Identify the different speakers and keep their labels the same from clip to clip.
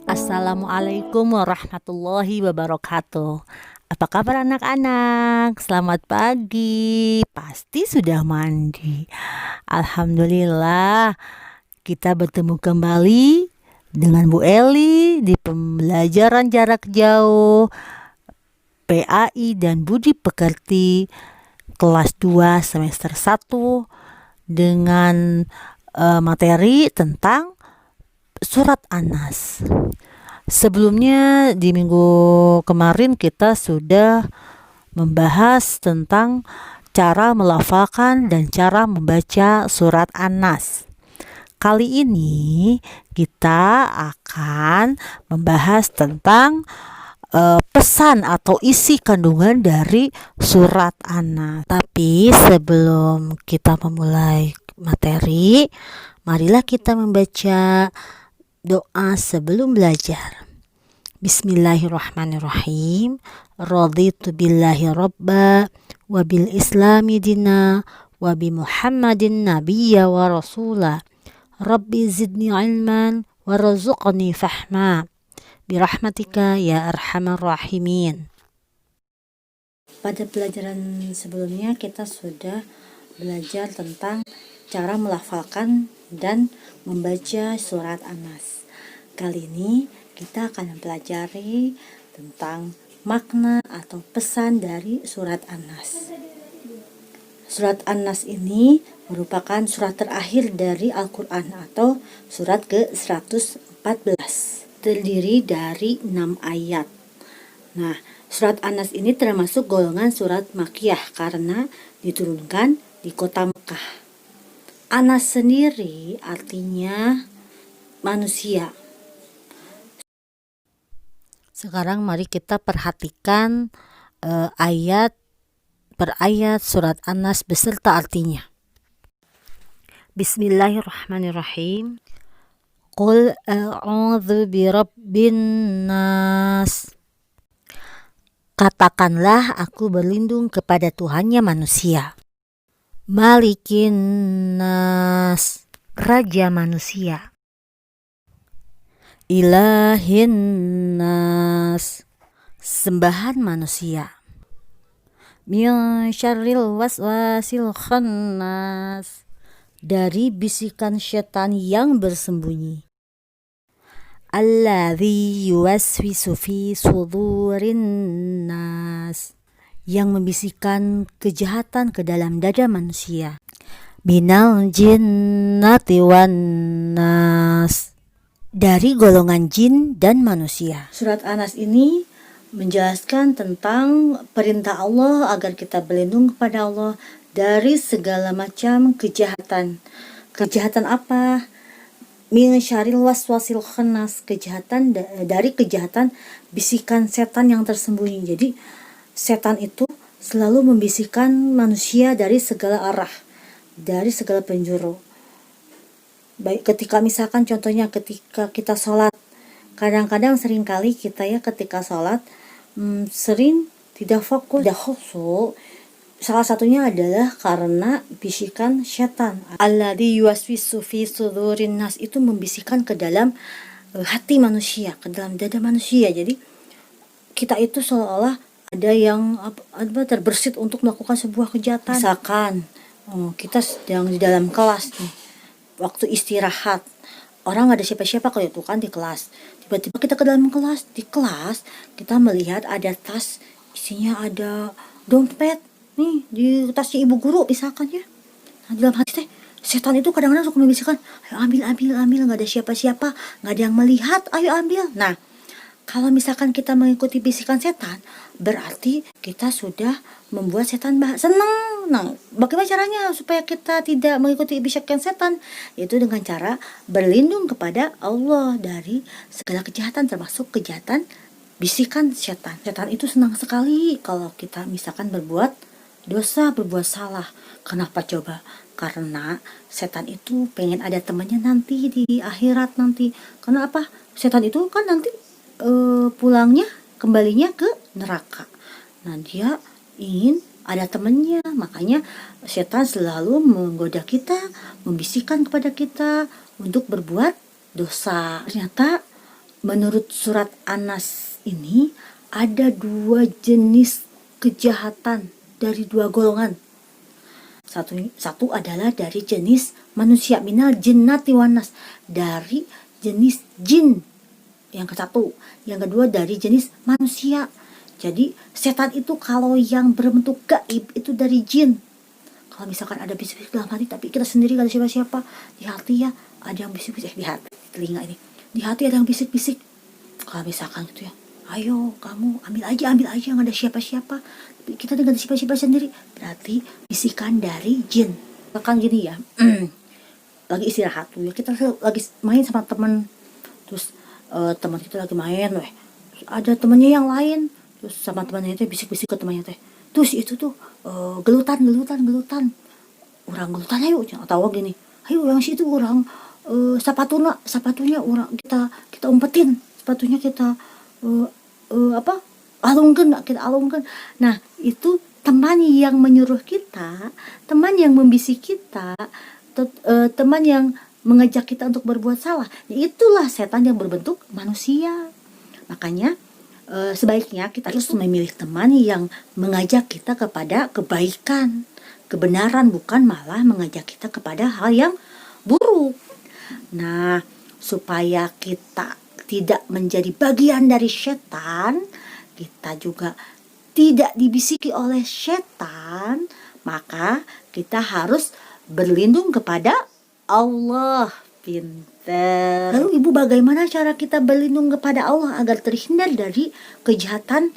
Speaker 1: Assalamualaikum warahmatullahi wabarakatuh. Apa kabar anak-anak? Selamat pagi. Pasti sudah mandi. Alhamdulillah, kita bertemu kembali dengan Bu Eli di pembelajaran jarak jauh PAI dan Budi Pekerti kelas 2 semester 1 dengan materi tentang surat Anas. Sebelumnya di minggu kemarin kita sudah membahas tentang cara melafalkan dan cara membaca surat Anas. Kali ini kita akan membahas tentang pesan atau isi kandungan dari surat Anas. Tapi sebelum kita memulai materi, marilah kita membaca doa sebelum belajar. Bismillahirrahmanirrahim. Raditu billahi rabba wa bil islami dina wa bi Muhammadin nabiyya wa rasula. Rabbi zidni ilman warzuqni fahma. Birahmatika ya arhamar rahimin. Pada pelajaran sebelumnya kita sudah belajar tentang cara melafalkan dan membaca surat Anas. Kali ini kita akan mempelajari tentang makna atau pesan dari surat Anas. Surat Anas ini merupakan surat terakhir dari Al-Quran atau surat ke-114. Terdiri dari 6 ayat. Nah, surat Anas ini termasuk golongan surat Makkiyah karena diturunkan di kota Mekah. Anas sendiri artinya manusia. Sekarang mari kita perhatikan ayat per ayat surat Anas beserta artinya. Bismillahirrahmanirrahim. Qul a'udzu birabbin nas. Katakanlah aku berlindung kepada Tuhannya manusia. Malikin nas, raja manusia. Ilahin nas, sembahan manusia. Min syarril waswasil khannas, dari bisikan setan yang bersembunyi. Alladzi yuwaswisu fi sudurin nas, yang membisikkan kejahatan ke dalam dada manusia. Minal jinnati wan nas, dari golongan jin dan manusia. Surat Anas ini menjelaskan tentang perintah Allah agar kita berlindung kepada Allah dari segala macam kejahatan. Kejahatan apa? Min syarril waswasil khannas, kejahatan dari kejahatan bisikan setan yang tersembunyi. Jadi setan itu selalu membisikkan manusia dari segala arah, dari segala penjuru. Baik ketika misalkan contohnya ketika kita sholat, kadang-kadang seringkali kita ya ketika sholat sering tidak fokus, tidak khusyuk. Salah satunya adalah karena bisikan setan. Alladzi yuwaswisu fi sudurin nas, itu membisikkan ke dalam hati manusia, ke dalam dada manusia. Jadi kita itu seolah-olah ada yang terbersit untuk melakukan sebuah kejahatan. Misalkan kita sedang di dalam kelas nih, waktu istirahat, orang gak ada siapa-siapa kalau itu kan di kelas. Tiba-tiba kita ke dalam kelas, di kelas kita melihat ada tas, isinya ada dompet nih di tasnya ibu guru misalkan ya. Nah, di dalam hati setan itu kadang-kadang suka membisikkan, ayo ambil, gak ada siapa-siapa, gak ada yang melihat, ayo ambil. Nah, kalau misalkan kita mengikuti bisikan setan, berarti kita sudah membuat setan senang. Nah, bagaimana caranya supaya kita tidak mengikuti bisikan setan? Yaitu dengan cara berlindung kepada Allah dari segala kejahatan, termasuk kejahatan bisikan setan. Setan itu senang sekali kalau kita misalkan berbuat dosa, berbuat salah. Kenapa coba? Karena setan itu pengen ada temannya nanti di akhirat nanti. Karena apa? Setan itu kan nanti pulangnya, kembalinya ke neraka. Nah, dia ingin ada temannya, makanya setan selalu menggoda kita, membisikkan kepada kita untuk berbuat dosa. Ternyata menurut surat An-Nas ini ada 2 jenis kejahatan dari 2 golongan. Satu adalah dari jenis manusia, minal jinnati wanas, dari jenis jin yang ke-1. Yang kedua dari jenis manusia. Jadi setan itu kalau yang berbentuk gaib itu dari jin. Kalau misalkan ada bisik-bisik dalam hati tapi kita sendiri gak ada siapa-siapa, di hati ya ada yang bisik-bisik, di hati, telinga ini, di hati ada yang bisik-bisik. Kalau misalkan gitu ya, ayo kamu ambil aja gak ada siapa-siapa, kita dengan siapa-siapa sendiri, berarti bisikan dari jin. Bahkan gini ya, lagi istirahat tuh ya, kita lagi main sama teman, terus teman kita lagi main weh, terus ada temannya yang lain, terus sama temannya itu bisik-bisik ke temannya teh, terus itu tuh gelutan orang gelutan, ayo atau gini, ayo yang situ orang sepatunya orang kita umpetin, sepatunya kita alungkan. Nah itu teman yang menyuruh kita, teman yang membisik kita, teman yang mengajak kita untuk berbuat salah. Itulah setan yang berbentuk manusia. Makanya sebaiknya kita harus memilih teman yang mengajak kita kepada kebaikan, kebenaran, bukan malah mengajak kita kepada hal yang buruk. Nah, supaya kita tidak menjadi bagian dari setan, kita juga tidak dibisiki oleh setan, maka kita harus berlindung kepada Allah. Pinter. Lalu Ibu, bagaimana cara kita berlindung kepada Allah agar terhindar dari kejahatan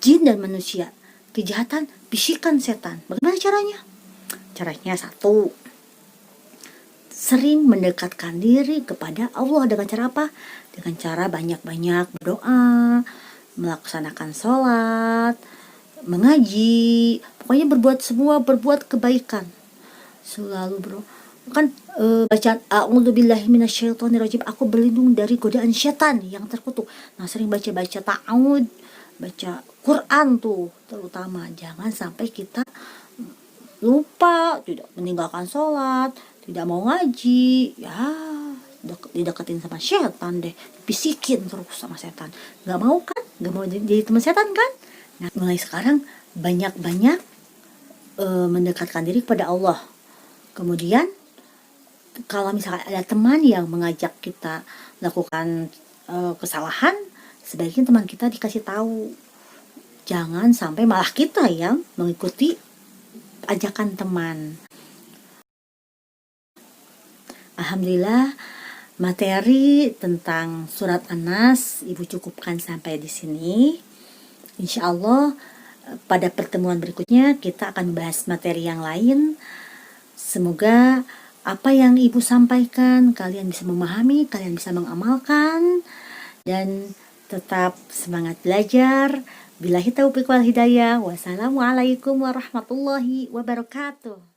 Speaker 1: jin dan manusia, kejahatan bisikan setan? Bagaimana caranya? Caranya 1, sering mendekatkan diri kepada Allah. Dengan cara apa? Dengan cara banyak-banyak berdoa, melaksanakan sholat, mengaji, pokoknya berbuat kebaikan. Selalu kan bacaan a'udzubillahi minasyaitonirrajim, aku berlindung dari godaan setan yang terkutuk. Nah, sering baca ta'awud, baca Quran tuh terutama. Jangan sampai kita lupa, tidak meninggalkan sholat, tidak mau ngaji, ya dideketin sama setan deh, bisikin terus sama setan. Gak mau kan? Gak mau jadi teman setan kan? Nah, mulai sekarang banyak-banyak mendekatkan diri kepada Allah. Kemudian kalau misalkan ada teman yang mengajak kita melakukan kesalahan, sebaiknya teman kita dikasih tahu. Jangan sampai malah kita yang mengikuti ajakan teman. Alhamdulillah, materi tentang surat An-Nas Ibu cukupkan sampai di sini. Insya Allah pada pertemuan berikutnya kita akan bahas materi yang lain. Semoga apa yang Ibu sampaikan kalian bisa memahami, kalian bisa mengamalkan, dan tetap semangat belajar. Billahi taufiq wal hidayah. Wassalamualaikum warahmatullahi wabarakatuh.